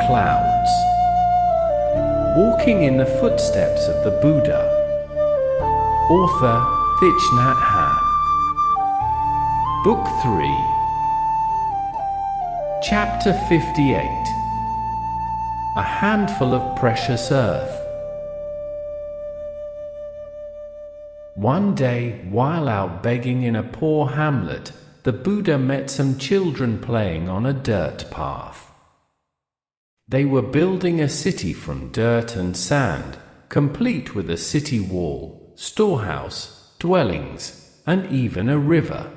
Cloudtts. Walking in the Footsteps of the Buddha. Author Thich Nhat Hanh. Book 3. Chapter 58. A handful of precious earth. One day, while out begging in a poor hamlet, the Buddha met some children playing on a dirt path. They were building a city from dirt and sand, complete with a city wall, storehouse, dwellings, and even a river.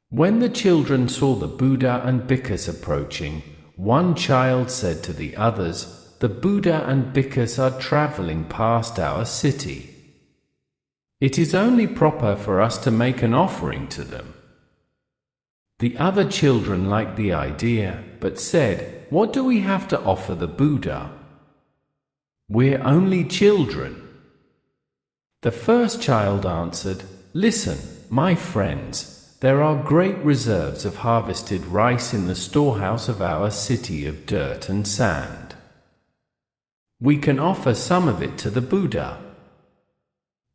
When the children saw the Buddha and Bhikkhus approaching, one child said to the others, "The Buddha and Bhikkhus are traveling past our city. It is only proper for us to make an offering to them." The other children liked the idea, but said, "What do we have to offer the Buddha? We're only children." The first child answered, "Listen, my friends. There are great reserves of harvested rice in the storehouse of our city of dirt and sand. We can offer some of it to the Buddha."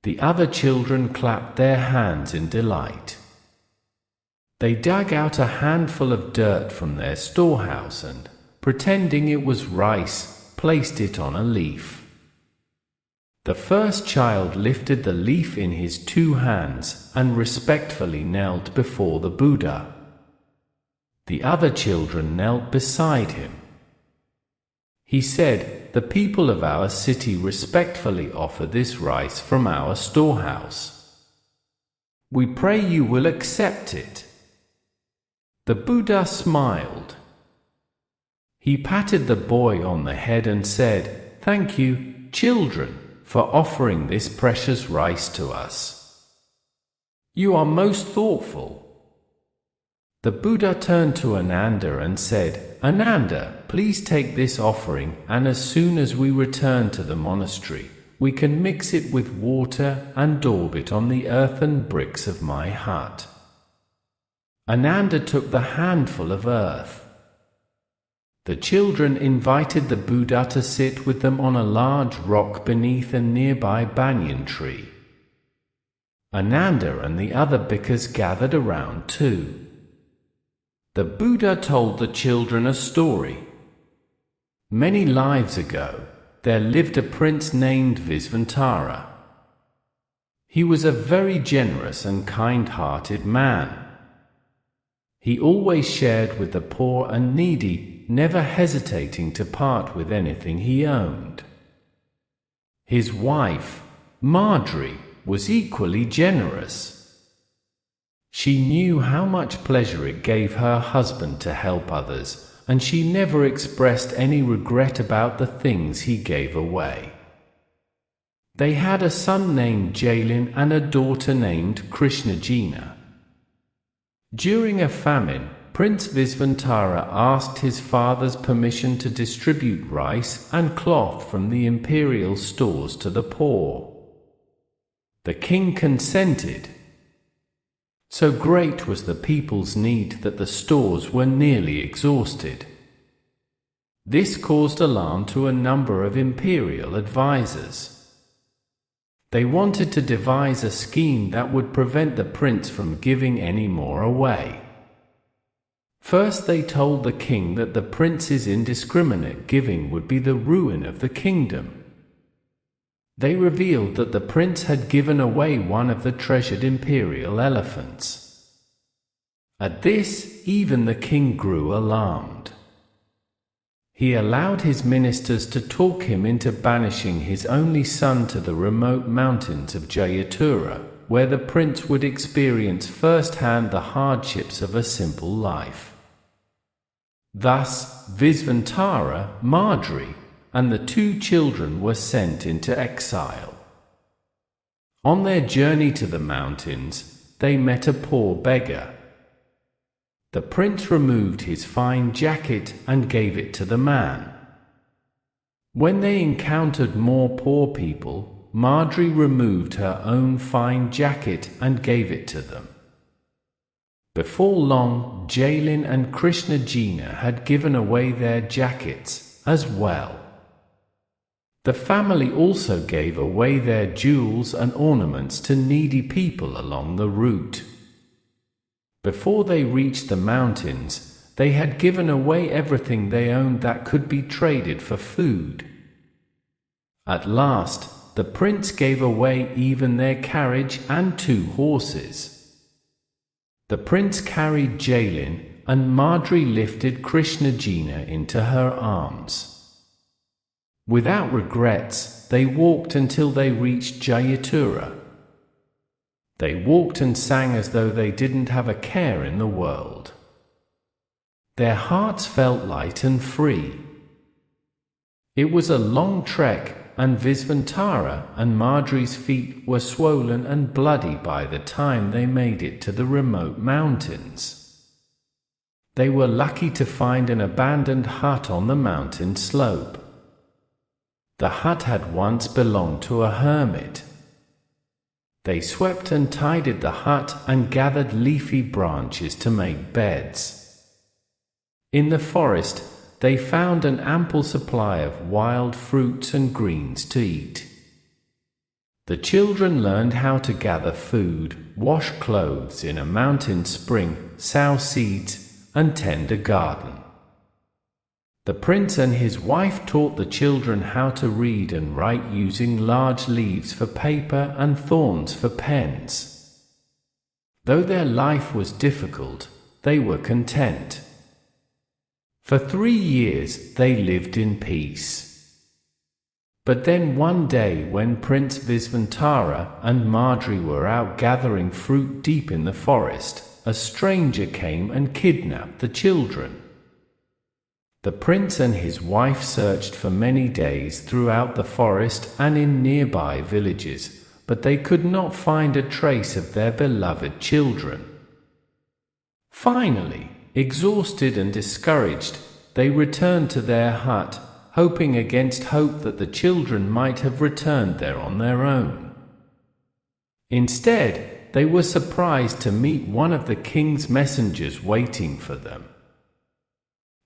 The other children clapped their hands in delight. They dug out a handful of dirt from their storehouse and, pretending it was rice, placed it on a leaf. The first child lifted the leaf in his 2 hands and respectfully knelt before the Buddha. The other children knelt beside him. He said, "The people of our city respectfully offer this rice from our storehouse. We pray you will accept it." The Buddha smiled. He patted the boy on the head and said, "Thank you, children, for offering this precious rice to us. You are most thoughtful." The Buddha turned to Ananda and said, "Ananda, please take this offering, and as soon as we return to the monastery, we can mix it with water and daub it on the earthen bricks of my hut." Ananda took the handful of earth. The children invited the Buddha to sit with them on a large rock beneath a nearby banyan tree. Ananda and the other bhikkhus gathered around too. The Buddha told the children a story. Many lives ago, there lived a prince named Visvantara. He was a very generous and kind-hearted man. He always shared with the poor and needy, never hesitating to part with anything he owned. His wife, Marjorie, was equally generous. She knew how much pleasure it gave her husband to help others, and she never expressed any regret about the things he gave away. They had a son named Jalin and a daughter named Krishnajina. During a famine, Prince Visvantara asked his father's permission to distribute rice and cloth from the imperial stores to the poor. The king consented. So great was the people's need that the stores were nearly exhausted. This caused alarm to a number of imperial advisors. They wanted to devise a scheme that would prevent the prince from giving any more away. First, they told the king that the prince's indiscriminate giving would be the ruin of the kingdom. They revealed that the prince had given away one of the treasured imperial elephants. At this, even the king grew alarmed. He allowed his ministers to talk him into banishing his only son to the remote mountains of Jayatura, where the prince would experience firsthand the hardships of a simple life. Thus, Visvantara, Marjorie, and the 2 children were sent into exile. On their journey to the mountains, they met a poor beggar. The prince removed his fine jacket and gave it to the man. When they encountered more poor people, Marjorie removed her own fine jacket and gave it to them. Before long, Jailin and Krishnajina had given away their jackets as well. The family also gave away their jewels and ornaments to needy people along the route. Before they reached the mountains, they had given away everything they owned that could be traded for food. At last, the prince gave away even their carriage and 2 horses. The prince carried Jailin, and Marjorie lifted Krishnajina into her arms. Without regrets, they walked until they reached Jayatura. They walked and sang as though they didn't have a care in the world. Their hearts felt light and free. It was a long trek, and Visvantara and Marjorie's feet were swollen and bloody by the time they made it to the remote mountains. They were lucky to find an abandoned hut on the mountain slope. The hut had once belonged to a hermit. They swept and tidied the hut and gathered leafy branches to make beds. In the forest, they found an ample supply of wild fruits and greens to eat. The children learned how to gather food, wash clothes in a mountain spring, sow seeds, and tend a garden. The prince and his wife taught the children how to read and write using large leaves for paper and thorns for pens. Though their life was difficult, they were content. For 3 years they lived in peace. But then one day, when Prince Visvantara and Marjorie were out gathering fruit deep in the forest, a stranger came and kidnapped the children. The prince and his wife searched for many days throughout the forest and in nearby villages, but they could not find a trace of their beloved children. Finally, exhausted and discouraged, they returned to their hut, hoping against hope that the children might have returned there on their own. Instead, they were surprised to meet one of the king's messengers waiting for them.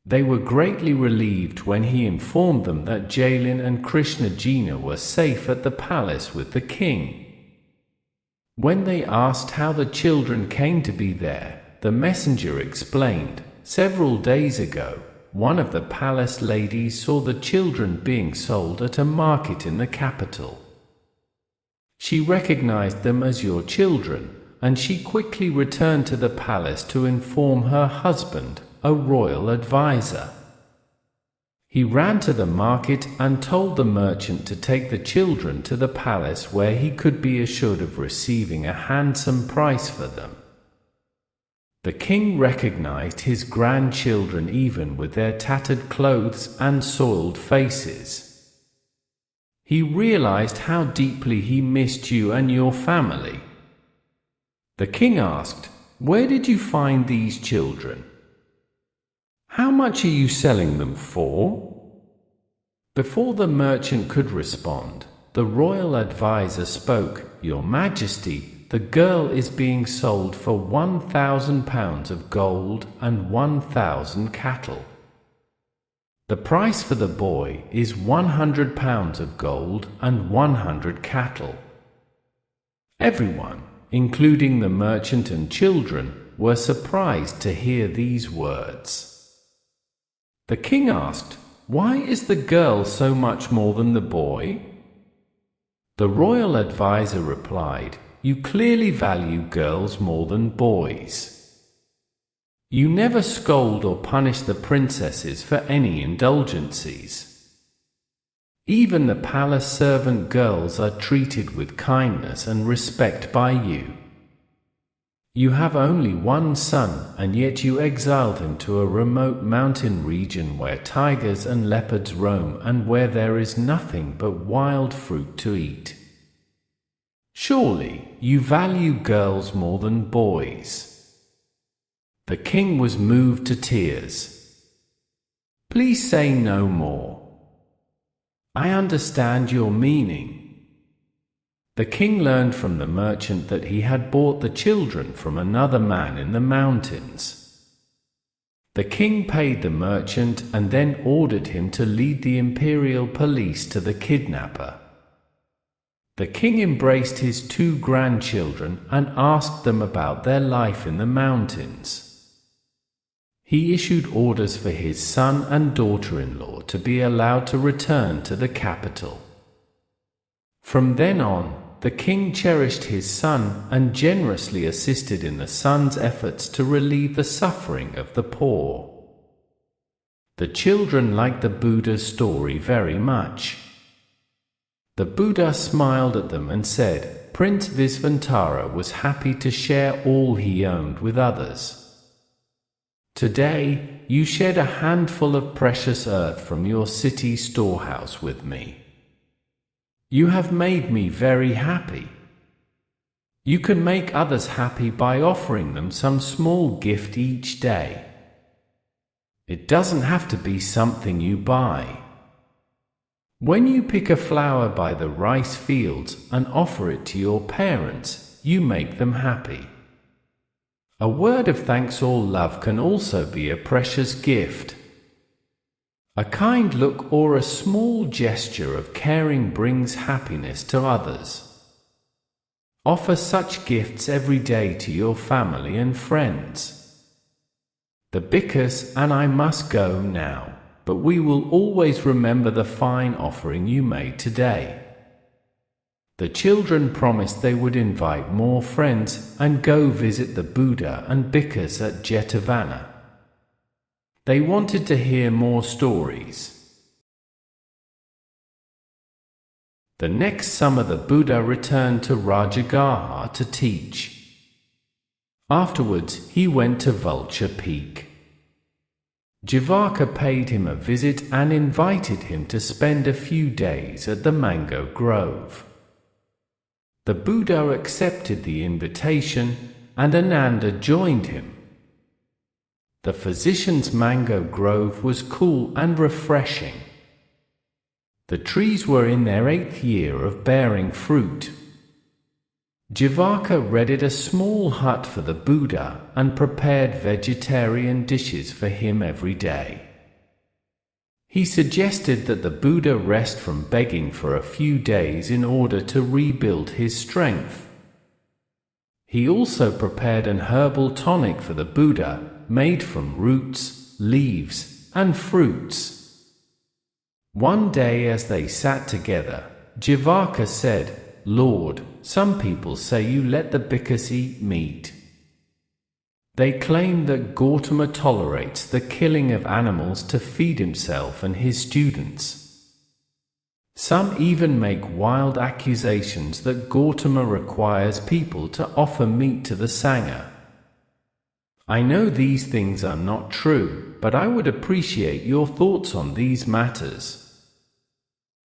They were greatly relieved when he informed them that Jailin and Krishnajina were safe at the palace with the king. When they asked how the children came to be there, the messenger explained, "Several days ago, one of the palace ladies saw the children being sold at a market in the capital. She recognized them as your children, and she quickly returned to the palace to inform her husband, a royal advisor. He ran to the market and told the merchant to take the children to the palace, where he could be assured of receiving a handsome price for them. The king recognized his grandchildren even with their tattered clothes and soiled faces. He realized how deeply he missed you and your family." The king asked, "Where did you find these children? How much are you selling them for?" Before the merchant could respond, the royal advisor spoke. "Your Majesty, the girl is being sold for 1,000 pounds of gold and 1,000 cattle. The price for the boy is 100 pounds of gold and 100 cattle." Everyone, including the merchant and children, were surprised to hear these words. The king asked, "Why is the girl so much more than the boy?" The royal advisor replied, "You clearly value girls more than boys. You never scold or punish the princesses for any indulgences. Even the palace servant girls are treated with kindness and respect by you. You have only one son, and yet you exiled him to a remote mountain region where tigers and leopards roam and where there is nothing but wild fruit to eat. Surely you value girls more than boys." The king was moved to tears. "Please say no more. I understand your meaning." The king learned from the merchant that he had bought the children from another man in the mountains. The king paid the merchant and then ordered him to lead the imperial police to the kidnapper. The king embraced his 2 grandchildren and asked them about their life in the mountains. He issued orders for his son and daughter-in-law to be allowed to return to the capital. From then on, the king cherished his son and generously assisted in the son's efforts to relieve the suffering of the poor. The children liked the Buddha's story very much. The Buddha smiled at them and said, Prince Visvantara was happy to share all he owned with others. Today, you shed a handful of precious earth from your city storehouse with me. You have made me very happy. You can make others happy by offering them some small gift each day. It doesn't have to be something you buy. When you pick a flower by the rice fields and offer it to your parents, you make them happy. A word of thanks or love can also be a precious gift. A kind look or a small gesture of caring brings happiness to others. Offer such gifts every day to your family and friends. The bhikkhus and I must go now, but we will always remember the fine offering you made today. The children promised they would invite more friends and go visit the Buddha and bhikkhus at Jetavana. They wanted to hear more stories. The next summer the Buddha returned to Rajagaha to teach. Afterwards he went to Vulture Peak. Jivaka paid him a visit and invited him to spend a few days at the mango grove. The Buddha accepted the invitation, and Ananda joined him. The physician's mango grove was cool and refreshing. The trees were in their 8th year of bearing fruit. Jivaka rented a small hut for the Buddha and prepared vegetarian dishes for him every day. He suggested that the Buddha rest from begging for a few days in order to rebuild his strength. He also prepared an herbal tonic for the Buddha, made from roots, leaves, and fruits. One day as they sat together, Jivaka said, Lord, some people say you let the bhikkhus eat meat. They claim that Gautama tolerates the killing of animals to feed himself and his students. Some even make wild accusations that Gautama requires people to offer meat to the Sangha. I know these things are not true, but I would appreciate your thoughts on these matters.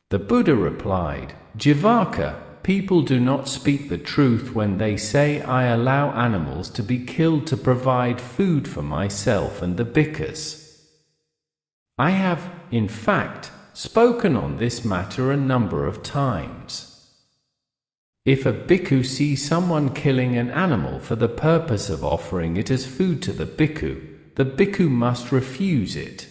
The Buddha replied, Jivaka, people do not speak the truth when they say I allow animals to be killed to provide food for myself and the bhikkhus. I have, in fact, spoken on this matter a number of times. If a bhikkhu sees someone killing an animal for the purpose of offering it as food to the bhikkhu must refuse it.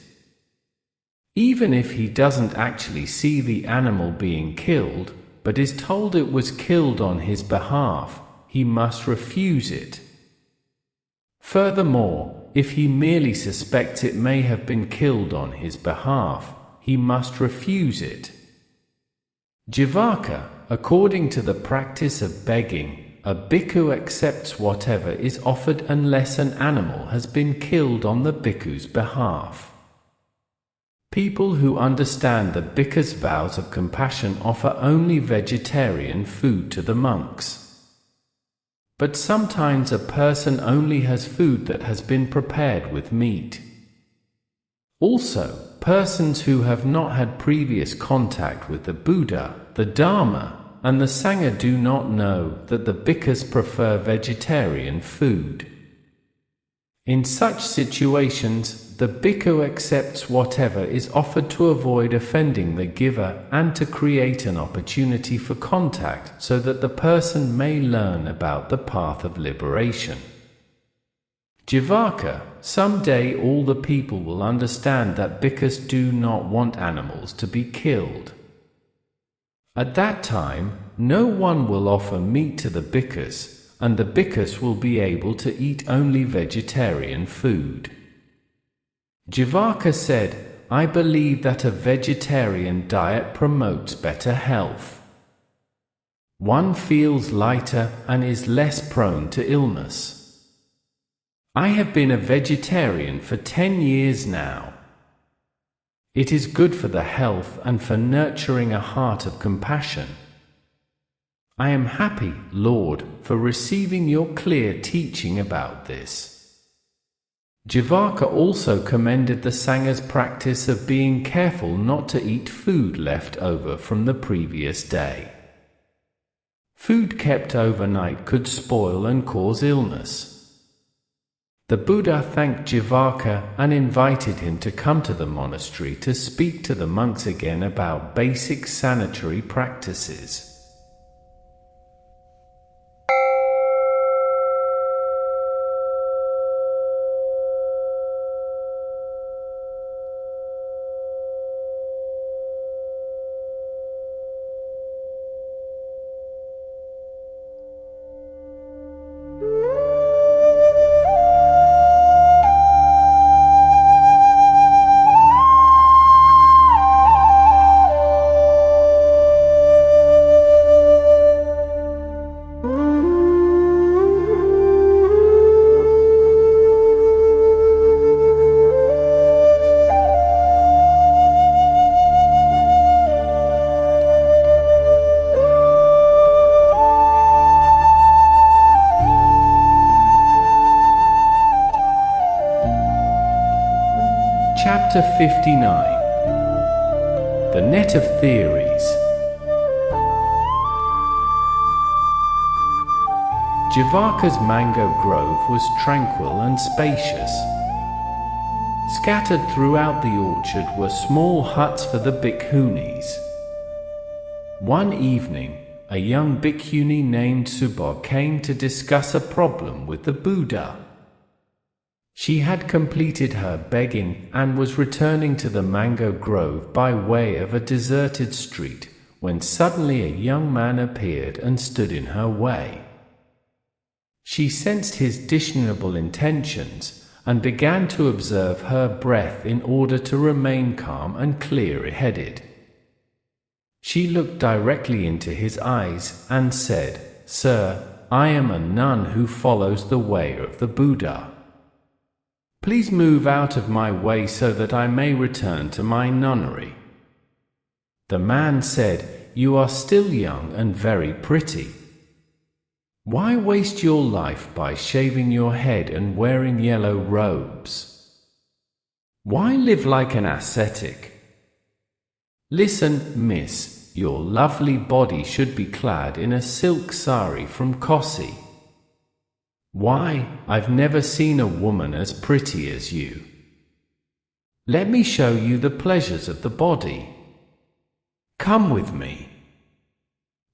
Even if he doesn't actually see the animal being killed, but is told it was killed on his behalf, he must refuse it. Furthermore, if he merely suspects it may have been killed on his behalf, he must refuse it. Jivaka, according to the practice of begging, a bhikkhu accepts whatever is offered unless an animal has been killed on the bhikkhu's behalf. People who understand the bhikkhu's vows of compassion offer only vegetarian food to the monks. But sometimes a person only has food that has been prepared with meat. Also, persons who have not had previous contact with the Buddha, the Dharma, and the Sangha do not know that the bhikkhus prefer vegetarian food. In such situations, the bhikkhu accepts whatever is offered to avoid offending the giver and to create an opportunity for contact so that the person may learn about the path of liberation. Jivaka, someday all the people will understand that bhikkhus do not want animals to be killed. At that time, no one will offer meat to the bhikkhus, and the bhikkhus will be able to eat only vegetarian food. Jivaka said, I believe that a vegetarian diet promotes better health. One feels lighter and is less prone to illness. I have been a vegetarian for 10 years now. It is good for the health and for nurturing a heart of compassion. I am happy, Lord, for receiving your clear teaching about this. Jivaka also commended the Sangha's practice of being careful not to eat food left over from the previous day. Food kept overnight could spoil and cause illness. The Buddha thanked Jivaka and invited him to come to the monastery to speak to the monks again about basic sanitary practices. Chapter 59. The Net of Theories. Jivaka's mango grove was tranquil and spacious. Scattered throughout the orchard were small huts for the bhikkhunis. One evening, a young bhikkhuni named Subha came to discuss a problem with the Buddha. She had completed her begging and was returning to the mango grove by way of a deserted street, when suddenly a young man appeared and stood in her way. She sensed his dishonorable intentions and began to observe her breath in order to remain calm and clear-headed. She looked directly into his eyes and said, "Sir, I am a nun who follows the way of the Buddha. Please move out of my way so that I may return to my nunnery." The man said, "You are still young and very pretty. Why waste your life by shaving your head and wearing yellow robes? Why live like an ascetic? Listen, miss, your lovely body should be clad in a silk sari from Kosi. Why, I've never seen a woman as pretty as you. Let me show you the pleasures of the body. Come with me."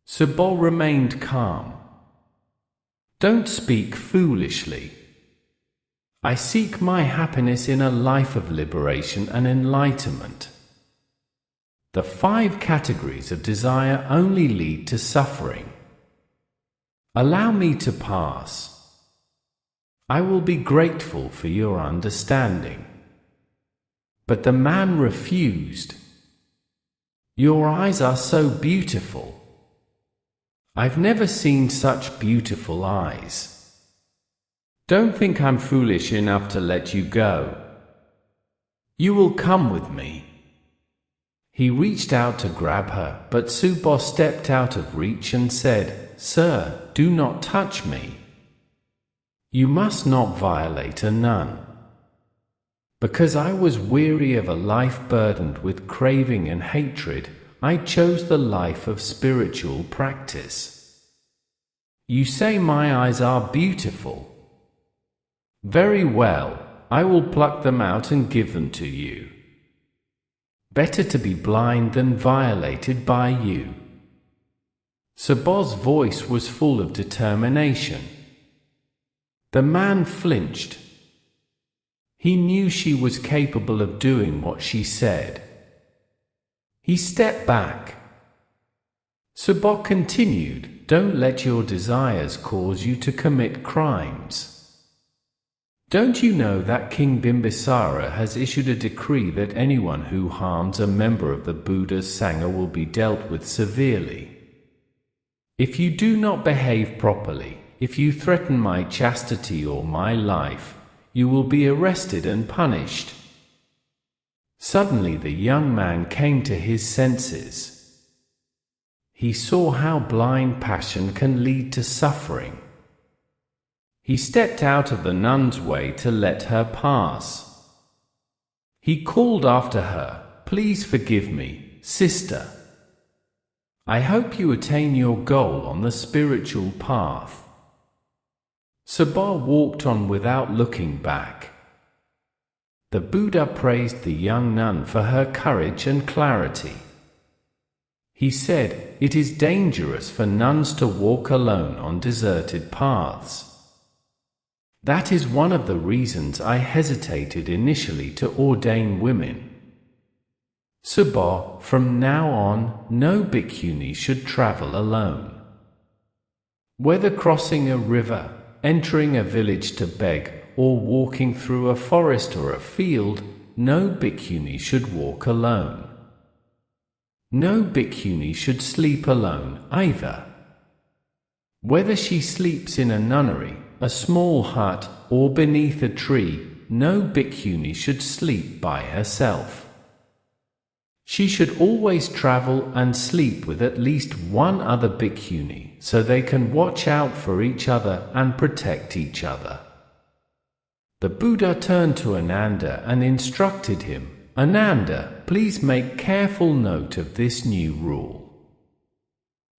Subha remained calm. "Don't speak foolishly. I seek my happiness in a life of liberation and enlightenment. The 5 categories of desire only lead to suffering. Allow me to pass. I will be grateful for your understanding." But the man refused. "Your eyes are so beautiful. I've never seen such beautiful eyes. Don't think I'm foolish enough to let you go. You will come with me." He reached out to grab her, but Subha stepped out of reach and said, "Sir, do not touch me. You must not violate a nun." Because I was weary of a life burdened with craving and hatred, I chose the life of spiritual practice. You say my eyes are beautiful. Very well, I will pluck them out and give them to you. Better to be blind than violated by you. Saba's voice was full of determination. The man flinched. He knew she was capable of doing what she said. He stepped back. Saba continued, "Don't let your desires cause you to commit crimes. Don't you know that King Bimbisara has issued a decree that anyone who harms a member of the Buddha's Sangha will be dealt with severely? If you do not behave properly, if you threaten my chastity or my life, you will be arrested and punished." Suddenly the young man came to his senses. He saw how blind passion can lead to suffering. He stepped out of the nun's way to let her pass. He called after her, "Please forgive me, sister. I hope you attain your goal on the spiritual path." Saba walked on without looking back. The Buddha praised the young nun for her courage and clarity. He said, "It is dangerous for nuns to walk alone on deserted paths. That is one of the reasons I hesitated initially to ordain women. Saba, from now on, no bhikkhuni should travel alone. Whether crossing a river, entering a village to beg, or walking through a forest or a field, no bhikkhuni should walk alone. No bhikkhuni should sleep alone either. Whether she sleeps in a nunnery, a small hut, or beneath a tree, no bhikkhuni should sleep by herself. She should always travel and sleep with at least one other bhikkhuni, so they can watch out for each other and protect each other." The Buddha turned to Ananda and instructed him, "Ananda, please make careful note of this new rule.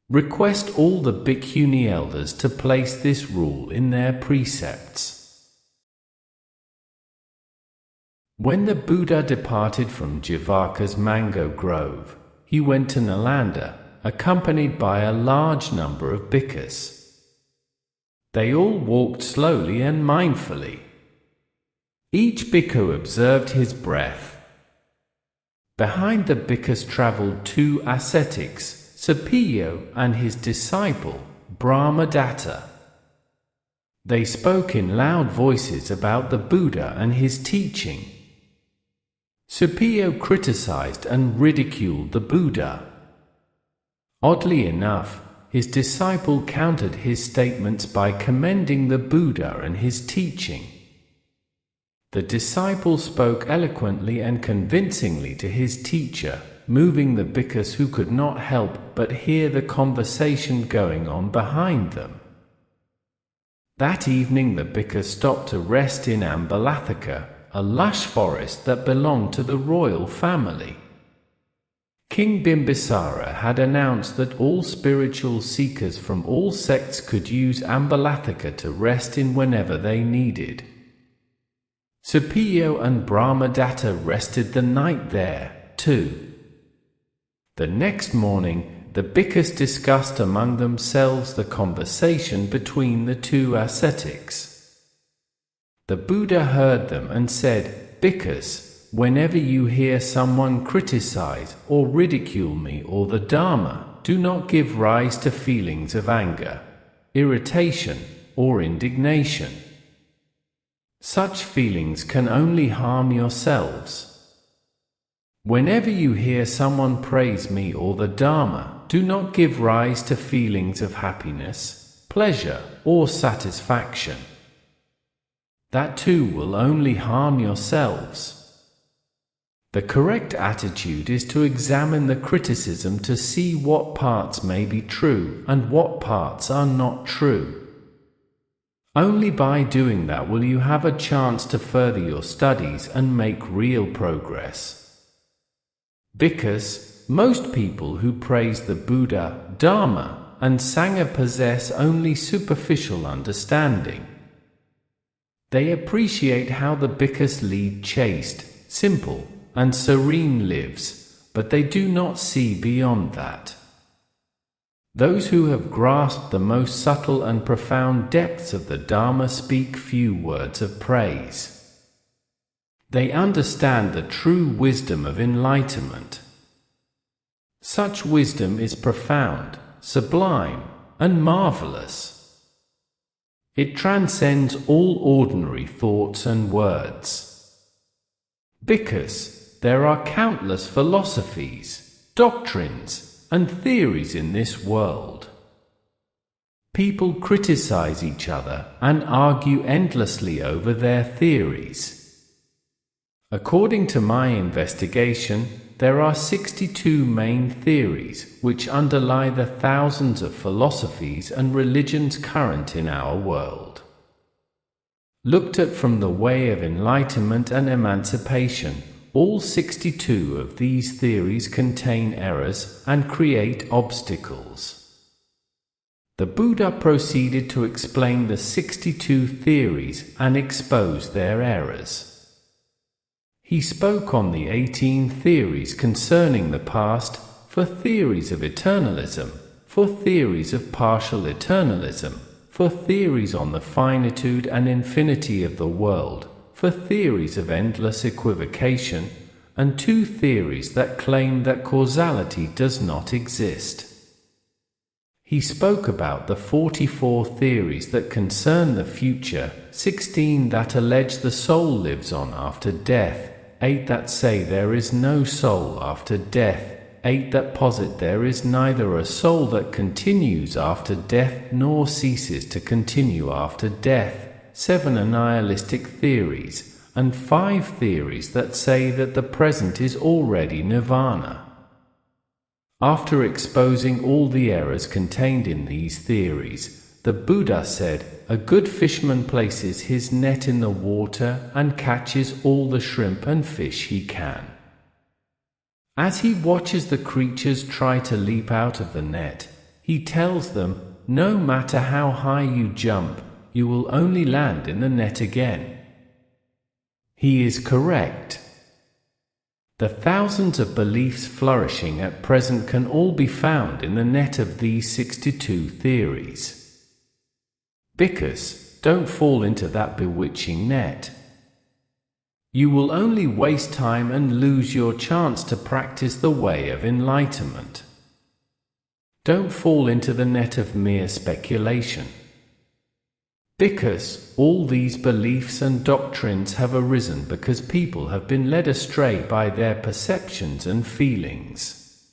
Request all the bhikkhuni elders to place this rule in their precepts." When the Buddha departed from Jivaka's mango grove, he went to Nalanda, accompanied by a large number of bhikkhus. They all walked slowly and mindfully. Each bhikkhu observed his breath. Behind the bhikkhus travelled two ascetics, Sapiyo and his disciple, Brahmadatta. They spoke in loud voices about the Buddha and his teaching. Sapiyo criticized and ridiculed the Buddha. Oddly enough, his disciple countered his statements by commending the Buddha and his teaching. The disciple spoke eloquently and convincingly to his teacher, moving the bhikkhus who could not help but hear the conversation going on behind them. That evening the bhikkhus stopped to rest in Ambalathaka, a lush forest that belonged to the royal family. King Bimbisara had announced that all spiritual seekers from all sects could use Ambalathaka to rest in whenever they needed. Sapiyo and Brahmadatta rested the night there, too. The next morning, the bhikkhus discussed among themselves the conversation between the two ascetics. The Buddha heard them and said, "Bhikkhus, whenever you hear someone criticize or ridicule me or the Dharma, do not give rise to feelings of anger, irritation, or indignation. Such feelings can only harm yourselves. Whenever you hear someone praise me or the Dharma, do not give rise to feelings of happiness, pleasure, or satisfaction. That too will only harm yourselves. The correct attitude is to examine the criticism to see what parts may be true and what parts are not true. Only by doing that will you have a chance to further your studies and make real progress. Because most people who praise the Buddha, Dharma, and Sangha possess only superficial understanding. They appreciate how the bhikkhus lead chaste, simple, and serene lives, but they do not see beyond that. Those who have grasped the most subtle and profound depths of the Dharma speak few words of praise. They understand the true wisdom of enlightenment. Such wisdom is profound, sublime, and marvelous. It transcends all ordinary thoughts and words. Because there are countless philosophies, doctrines, and theories in this world. People criticize each other and argue endlessly over their theories. According to my investigation, there are 62 main theories which underlie the thousands of philosophies and religions current in our world. Looked at from the way of enlightenment and emancipation, all 62 of these theories contain errors and create obstacles. The Buddha proceeded to explain the 62 theories and expose their errors. He spoke on the 18 theories concerning the past, for theories of eternalism, for theories of partial eternalism, for theories on the finitude and infinity of the world, for theories of endless equivocation, and 2 theories that claim that causality does not exist. He spoke about the 44 theories that concern the future, 16 that allege the soul lives on after death, 8 that say there is no soul after death, 8 that posit there is neither a soul that continues after death nor ceases to continue after death, 7 nihilistic theories, and 5 theories that say that the present is already nirvana. After exposing all the errors contained in these theories, the Buddha said, "A good fisherman places his net in the water and catches all the shrimp and fish he can. As he watches the creatures try to leap out of the net, he tells them, 'No matter how high you jump, you will only land in the net again.' He is correct. The thousands of beliefs flourishing at present can all be found in the net of these 62 theories. Bhikkhus, don't fall into that bewitching net. You will only waste time and lose your chance to practice the way of enlightenment. Don't fall into the net of mere speculation. Because all these beliefs and doctrines have arisen because people have been led astray by their perceptions and feelings.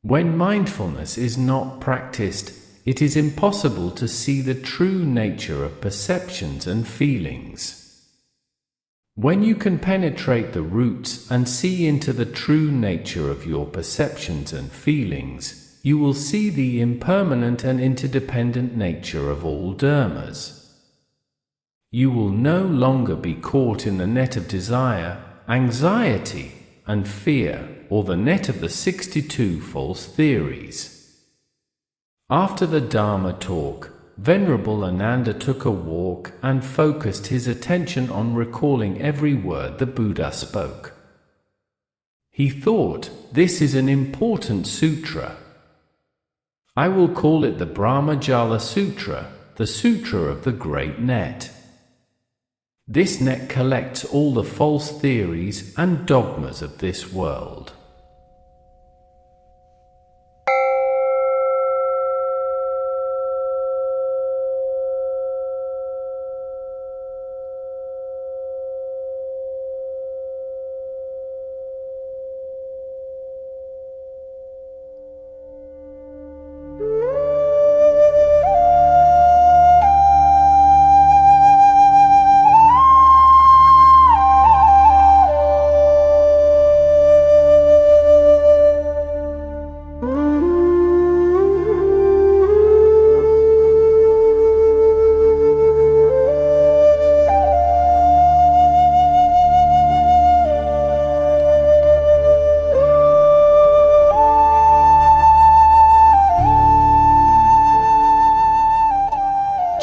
When mindfulness is not practiced, it is impossible to see the true nature of perceptions and feelings. When you can penetrate the roots and see into the true nature of your perceptions and feelings, you will see the impermanent and interdependent nature of all dharmas. You will no longer be caught in the net of desire, anxiety, and fear, or the net of the 62 false theories. After the Dharma talk, Venerable Ananda took a walk and focused his attention on recalling every word the Buddha spoke. He thought, "This is an important sutra. I will call it the Brahmajala Sutra, the Sutra of the Great Net. This net collects all the false theories and dogmas of this world."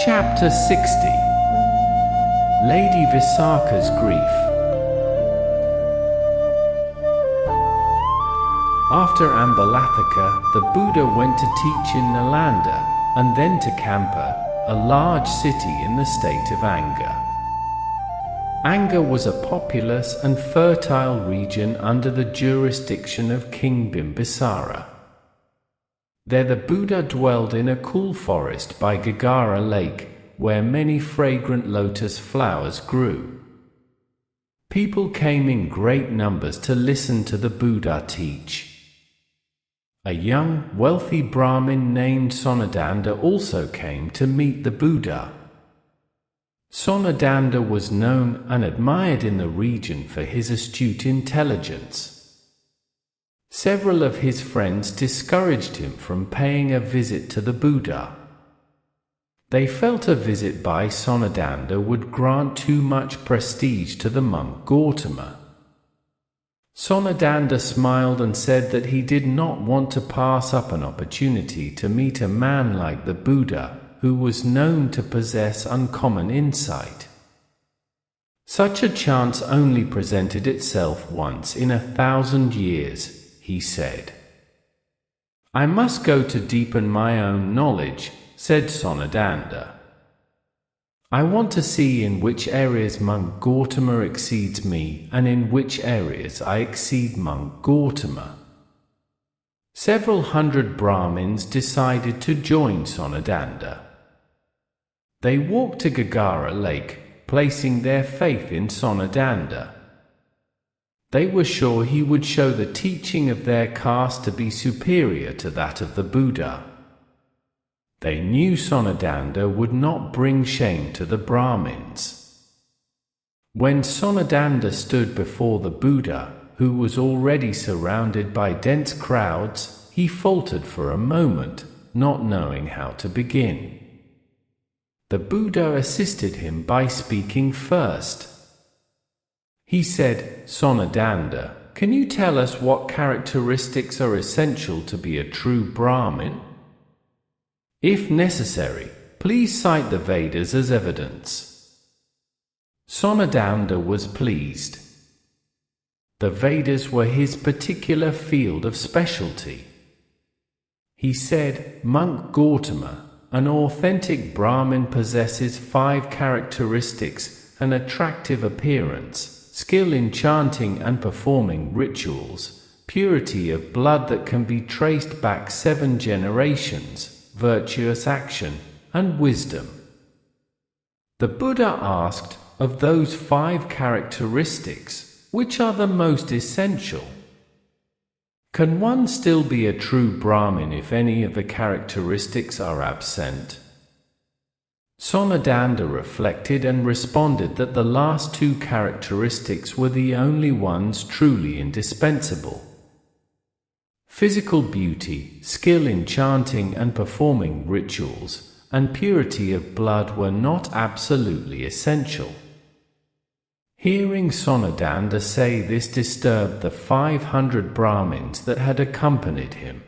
Chapter 60. Lady Visakha's grief. After Ambalatthika, the Buddha went to teach in Nalanda, and then to Kampa, a large city in the state of Anga. Anga was a populous and fertile region under the jurisdiction of King Bimbisara. There the Buddha dwelled in a cool forest by Gagara Lake, where many fragrant lotus flowers grew. People came in great numbers to listen to the Buddha teach. A young, wealthy Brahmin named Sonadanda also came to meet the Buddha. Sonadanda was known and admired in the region for his astute intelligence. Several of his friends discouraged him from paying a visit to the Buddha. They felt a visit by Sonadanda would grant too much prestige to the monk Gautama. Sonadanda smiled and said that he did not want to pass up an opportunity to meet a man like the Buddha, who was known to possess uncommon insight. Such a chance only presented itself once in 1,000 years, he said. I must go to deepen my own knowledge, said Sonadanda. I want to see in which areas monk Gautama exceeds me, and in which areas I exceed monk Gautama. Several hundred Brahmins decided to join Sonadanda. They walked to Gagara Lake, placing their faith in Sonadanda. They were sure he would show the teaching of their caste to be superior to that of the Buddha. They knew Sonadanda would not bring shame to the Brahmins. When Sonadanda stood before the Buddha, who was already surrounded by dense crowds, he faltered for a moment, not knowing how to begin. The Buddha assisted him by speaking first. He said, Sonadanda, can you tell us what characteristics are essential to be a true Brahmin? If necessary, please cite the Vedas as evidence. Sonadanda was pleased. The Vedas were his particular field of specialty. He said, Monk Gautama, an authentic Brahmin possesses 5 characteristics: an attractive appearance, skill in chanting and performing rituals, purity of blood that can be traced back 7 generations, virtuous action, and wisdom. The Buddha asked, of those 5 characteristics, which are the most essential? Can one still be a true Brahmin if any of the characteristics are absent? Sonadanda reflected and responded that the last 2 characteristics were the only ones truly indispensable. Physical beauty, skill in chanting and performing rituals, and purity of blood were not absolutely essential. Hearing Sonadanda say this disturbed the 500 Brahmins that had accompanied him.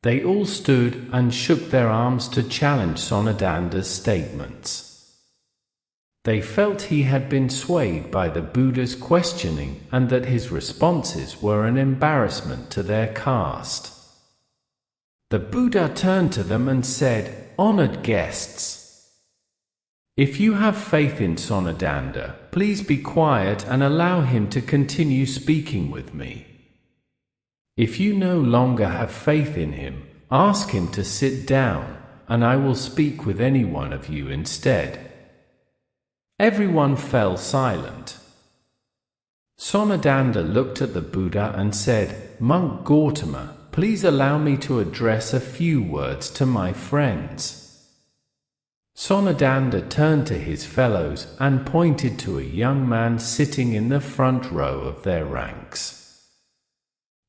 They all stood and shook their arms to challenge Sonadanda's statements. They felt he had been swayed by the Buddha's questioning and that his responses were an embarrassment to their caste. The Buddha turned to them and said, Honored guests, if you have faith in Sonadanda, please be quiet and allow him to continue speaking with me. If you no longer have faith in him, ask him to sit down, and I will speak with any one of you instead. Everyone fell silent. Sonadanda looked at the Buddha and said, Monk Gautama, please allow me to address a few words to my friends. Sonadanda turned to his fellows and pointed to a young man sitting in the front row of their ranks.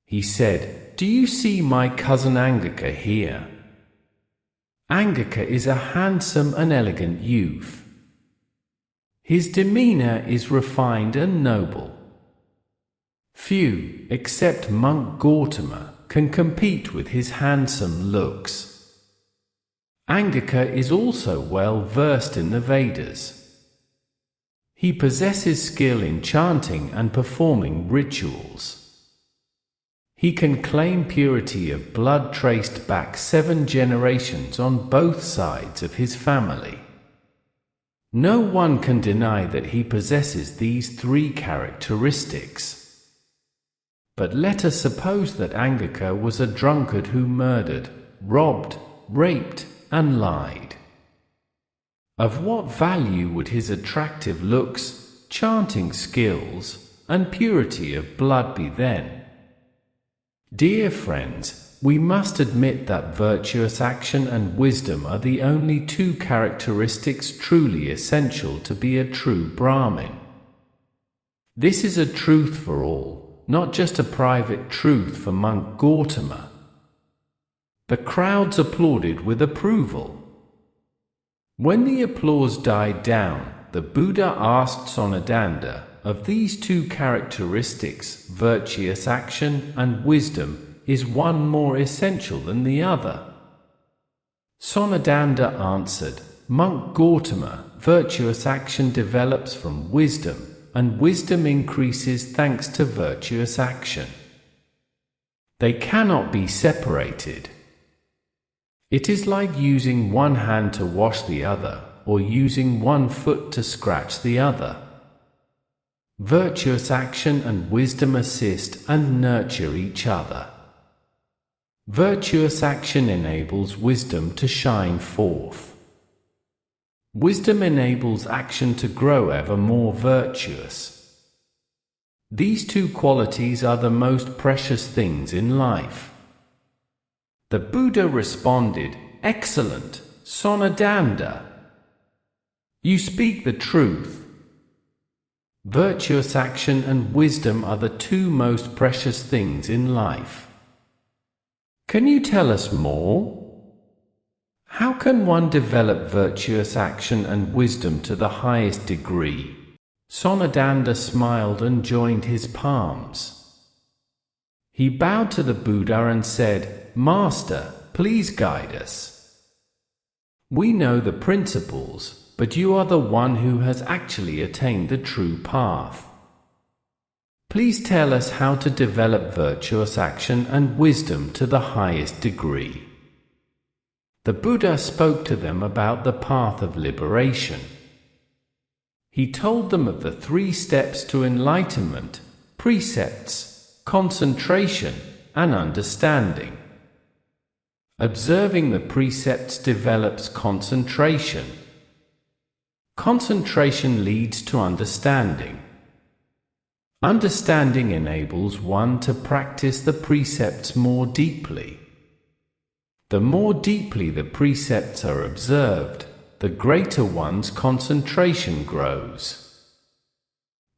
He said, Do you see my cousin Angika here? Angika is a handsome and elegant youth. His demeanor is refined and noble. Few, except monk Gautama, can compete with his handsome looks. Angika is also well versed in the Vedas. He possesses skill in chanting and performing rituals. He can claim purity of blood traced back 7 generations on both sides of his family. No one can deny that he possesses these 3 characteristics. But let us suppose that Angika was a drunkard who murdered, robbed, raped, and lied. Of what value would his attractive looks, chanting skills, and purity of blood be then? Dear friends, we must admit that virtuous action and wisdom are the only 2 characteristics truly essential to be a true Brahmin. This is a truth for all, not just a private truth for monk Gautama. The crowds applauded with approval. When the applause died down, the Buddha asked Sonadanda, of these 2 characteristics, virtuous action and wisdom, is one more essential than the other? Sonadanda answered, Monk Gautama, virtuous action develops from wisdom, and wisdom increases thanks to virtuous action. They cannot be separated. It is like using one hand to wash the other, or using one foot to scratch the other. Virtuous action and wisdom assist and nurture each other. Virtuous action enables wisdom to shine forth. Wisdom enables action to grow ever more virtuous. These 2 qualities are the most precious things in life. The Buddha responded, Excellent, Sonadanda. You speak the truth. Virtuous action and wisdom are the 2 most precious things in life. Can you tell us more? How can one develop virtuous action and wisdom to the highest degree? Sonadanda smiled and joined his palms. He bowed to the Buddha and said, Master, please guide us. We know the principles, but you are the one who has actually attained the true path. Please tell us how to develop virtuous action and wisdom to the highest degree. The Buddha spoke to them about the path of liberation. He told them of the 3 steps to enlightenment, precepts, concentration, and understanding. Observing the precepts develops concentration. Concentration leads to understanding. Understanding enables one to practice the precepts more deeply. The more deeply the precepts are observed, the greater one's concentration grows.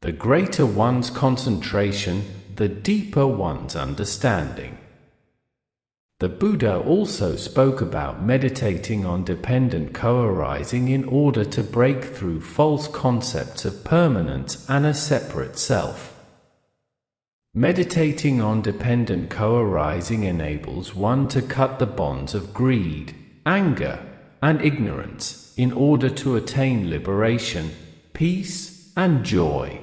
The greater one's concentration, the deeper one's understanding. The Buddha also spoke about meditating on dependent co-arising in order to break through false concepts of permanence and a separate self. Meditating on dependent co-arising enables one to cut the bonds of greed, anger, and ignorance in order to attain liberation, peace, and joy.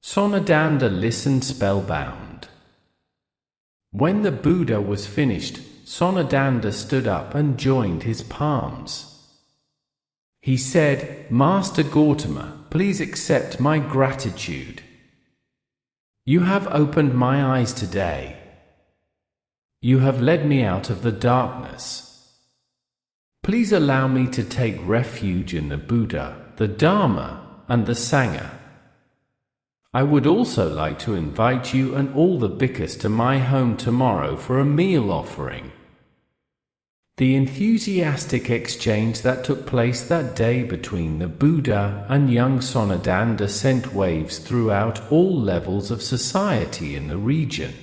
Sonadanda listened spellbound. When the Buddha was finished, Sonadanda stood up and joined his palms. He said, Master Gautama, please accept my gratitude. You have opened my eyes today. You have led me out of the darkness. Please allow me to take refuge in the Buddha, the Dharma, and the Sangha. I would also like to invite you and all the bhikkhus to my home tomorrow for a meal offering. The enthusiastic exchange that took place that day between the Buddha and young Sonadanda sent waves throughout all levels of society in the region.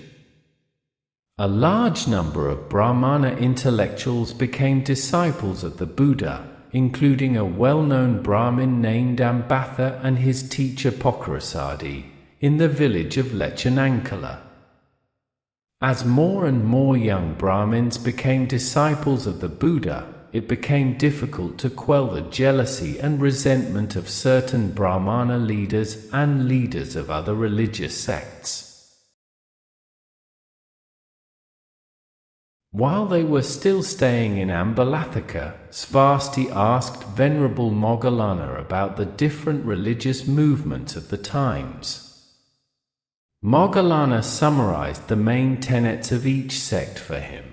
A large number of Brahmana intellectuals became disciples of the Buddha, including a well-known Brahmin named Ambatha and his teacher Pokrasadi, in the village of Lecanankala. As more and more young Brahmins became disciples of the Buddha, it became difficult to quell the jealousy and resentment of certain Brahmana leaders and leaders of other religious sects. While they were still staying in Ambalatthika, Svasti asked Venerable Moggallana about the different religious movements of the times. Moggallana summarized the main tenets of each sect for him.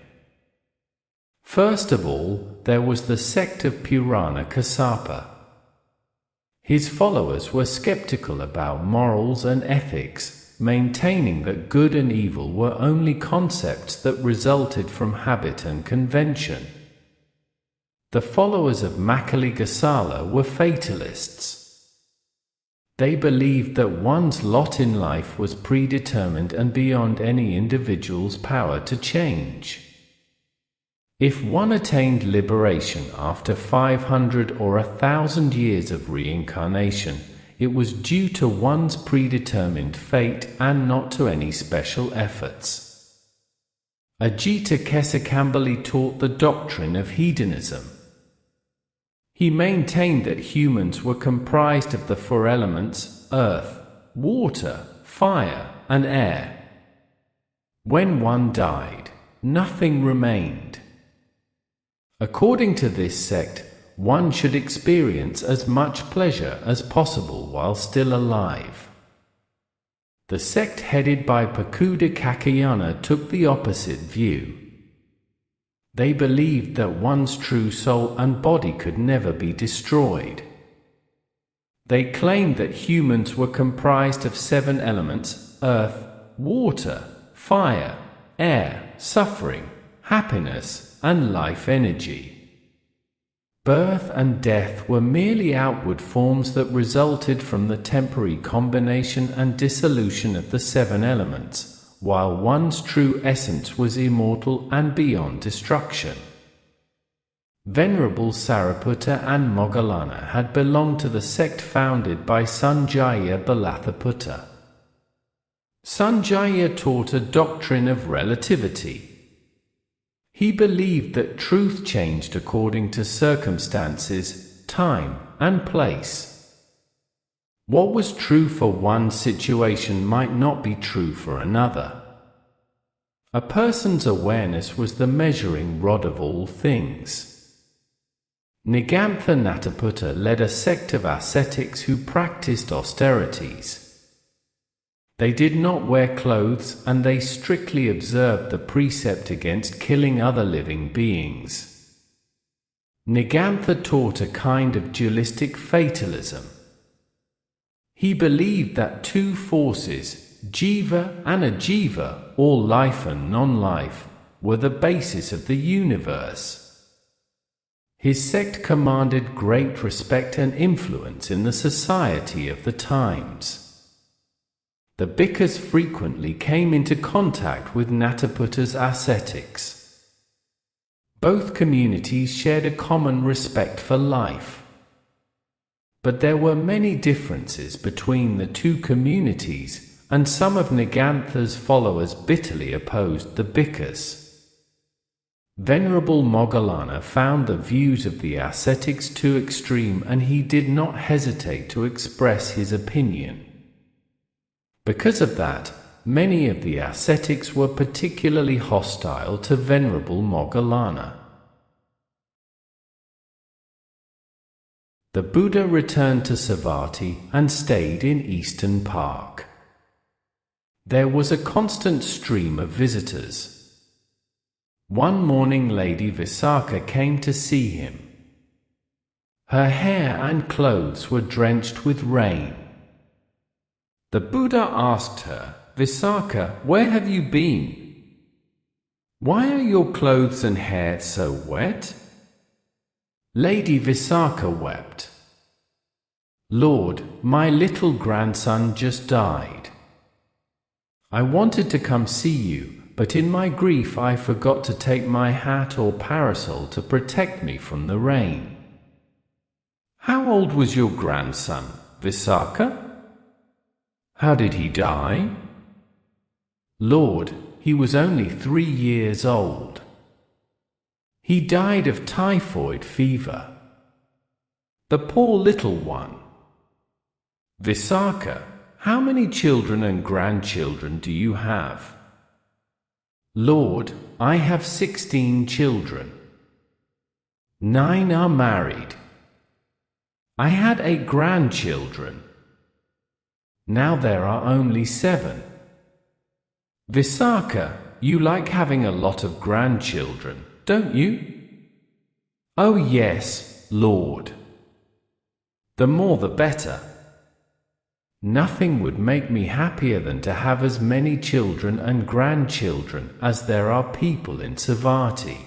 First of all, there was the sect of Purana Kassapa. His followers were skeptical about morals and ethics, maintaining that good and evil were only concepts that resulted from habit and convention. The followers of Makali Gosala were fatalists. They believed that one's lot in life was predetermined and beyond any individual's power to change. If one attained liberation after 500 or 1,000 years of reincarnation, it was due to one's predetermined fate and not to any special efforts. Ajita Kesakamballi taught the doctrine of hedonism. He maintained that humans were comprised of the four elements: earth, water, fire, and air. When one died, nothing remained. According to this sect, one should experience as much pleasure as possible while still alive. The sect headed by Pakuda Kakayana took the opposite view. They believed that one's true soul and body could never be destroyed. They claimed that humans were comprised of 7 elements: earth, water, fire, air, suffering, happiness, and life energy. Birth and death were merely outward forms that resulted from the temporary combination and dissolution of the 7 elements, while one's true essence was immortal and beyond destruction. Venerable Sariputta and Moggallana had belonged to the sect founded by Sanjaya Balathaputta. Sanjaya taught a doctrine of relativity. He believed that truth changed according to circumstances, time, and place. What was true for one situation might not be true for another. A person's awareness was the measuring rod of all things. Nigantha Nataputta led a sect of ascetics who practiced austerities. They did not wear clothes, and they strictly observed the precept against killing other living beings. Nigantha taught a kind of dualistic fatalism. He believed that 2 forces, jiva and ajiva, or life and non-life, were the basis of the universe. His sect commanded great respect and influence in the society of the times. The Bhikkhus frequently came into contact with Nataputta's ascetics. Both communities shared a common respect for life. But there were many differences between the 2 communities, and some of Nigantha's followers bitterly opposed the Bhikkhus. Venerable Moggallana found the views of the ascetics too extreme, and he did not hesitate to express his opinion. Because of that, many of the ascetics were particularly hostile to Venerable Moggallana. The Buddha returned to Savatthi and stayed in Eastern Park. There was a constant stream of visitors. One morning Lady Visakha came to see him. Her hair and clothes were drenched with rain. The Buddha asked her, "Visakha, where have you been? Why are your clothes and hair so wet?" Lady Visakha wept. "Lord, my little grandson just died. I wanted to come see you, but in my grief I forgot to take my hat or parasol to protect me from the rain." "How old was your grandson, Visakha? How did he die?" "Lord, he was only 3 years old. He died of typhoid fever. The poor little one. Visakha, how many children and grandchildren do you have? Lord, I have 16 children. 9 are married. I had 8 grandchildren. Now there are only 7. Visakha, you like having a lot of grandchildren, don't you? Oh yes, Lord. The more the better. Nothing would make me happier than to have as many children and grandchildren as there are people in Savatthi.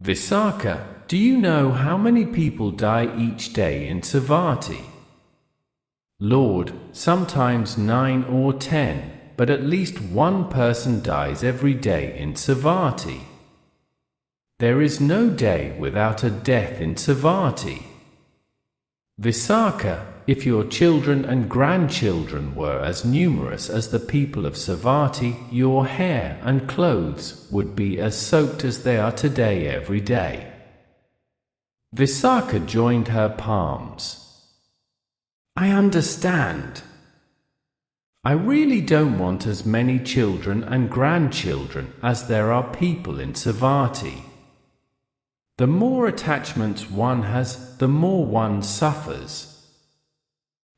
Visakha, do you know how many people die each day in Savatthi? Lord, sometimes 9 or 10, but at least one person dies every day in Savatthi. There is no day without a death in Savatthi. Visakha, if your children and grandchildren were as numerous as the people of Savatthi, your hair and clothes would be as soaked as they are today every day. Visakha joined her palms. I understand. I really don't want as many children and grandchildren as there are people in Savatthi. The more attachments one has, the more one suffers.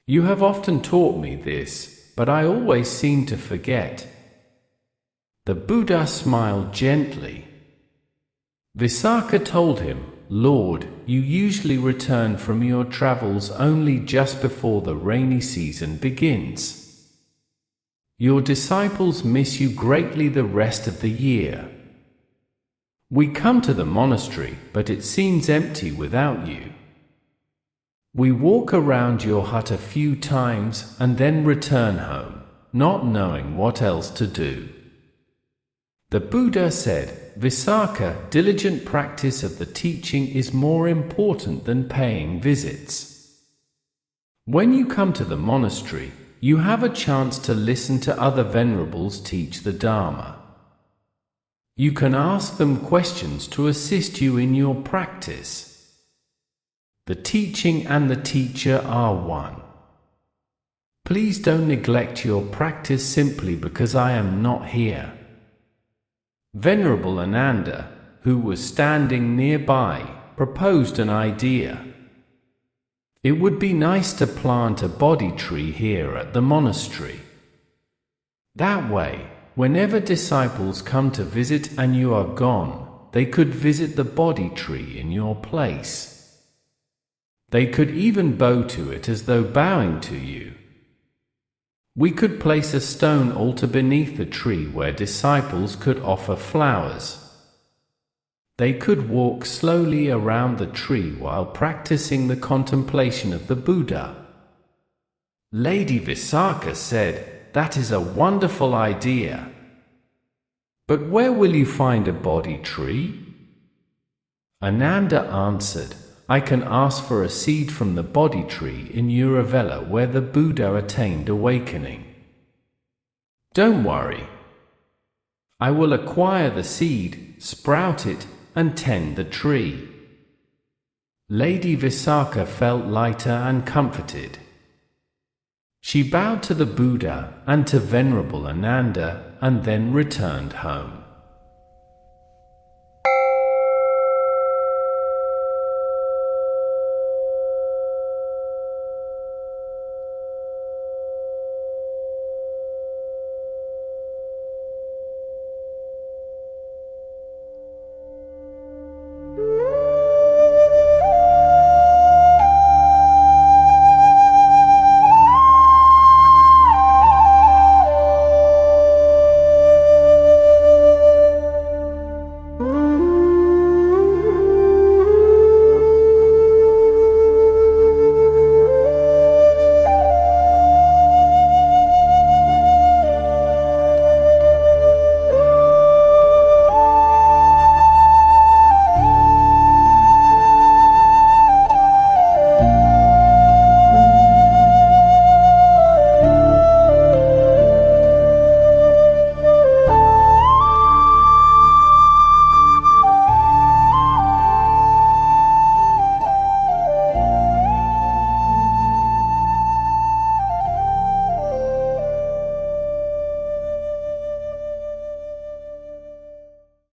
You have often taught me this, but I always seem to forget. The Buddha smiled gently. Visakha told him, Lord, you usually return from your travels only just before the rainy season begins. Your disciples miss you greatly the rest of the year. We come to the monastery, but it seems empty without you. We walk around your hut a few times and then return home, not knowing what else to do. The Buddha said, Visakha, diligent practice of the teaching is more important than paying visits. When you come to the monastery, you have a chance to listen to other venerables teach the Dharma. You can ask them questions to assist you in your practice. The teaching and the teacher are one. Please don't neglect your practice simply because I am not here. Venerable Ananda, who was standing nearby, proposed an idea. It would be nice to plant a Bodhi tree here at the monastery. That way, whenever disciples come to visit and you are gone, they could visit the Bodhi tree in your place. They could even bow to it as though bowing to you. We could place a stone altar beneath the tree where disciples could offer flowers. They could walk slowly around the tree while practicing the contemplation of the Buddha. Lady Visakha said, that is a wonderful idea. But where will you find a Bodhi tree? Ananda answered, I can ask for a seed from the Bodhi tree in Uruvela where the Buddha attained awakening. Don't worry. I will acquire the seed, sprout it, and tend the tree. Lady Visakha felt lighter and comforted. She bowed to the Buddha and to Venerable Ananda and then returned home.